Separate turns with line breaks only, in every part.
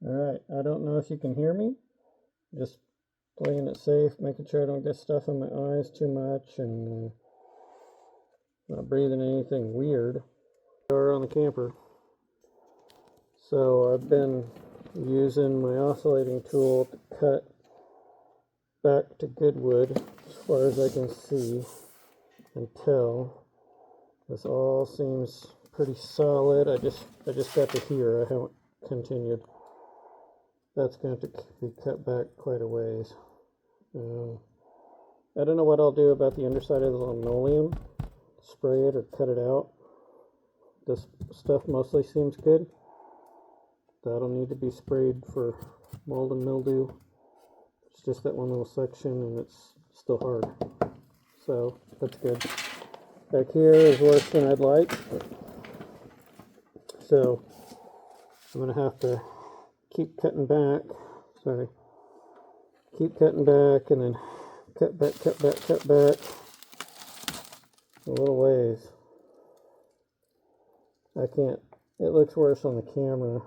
Alright, I don't know if you can hear me. Just playing it safe, making sure I don't get stuff in my eyes too much and not breathing anything weird. We're on the camper. So I've been using my oscillating tool to cut back to good wood as far as I can see and tell. This all seems pretty solid. I just got to here. I haven't continued. That's going to be cut back quite a ways. I don't know what I'll do about the underside of the linoleum. Spray it or cut it out. This stuff mostly seems good. That'll need to be sprayed for mold and mildew. It's just that one little section and it's still hard. So that's good. Back here is worse than I'd like. So I'm going to have to keep cutting back. Sorry. Keep cutting back and then cut back a little ways. I can't, it looks worse on the camera.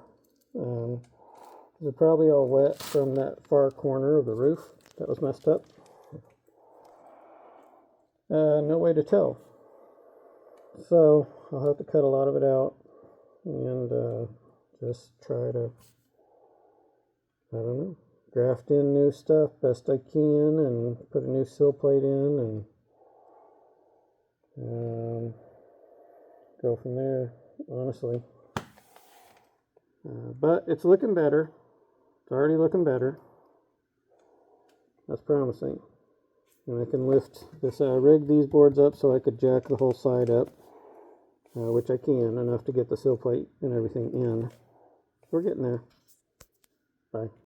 It's probably all wet from that far corner of the roof that was messed up. No way to tell. So I'll have to cut a lot of it out and just try to, I don't know, graft in new stuff best I can and put a new sill plate in and go from there, honestly. But it's looking better. It's already looking better. That's promising. And I can lift this, rig these boards up so I could jack the whole side up, which I can, enough to get the sill plate and everything in. We're getting there. Bye.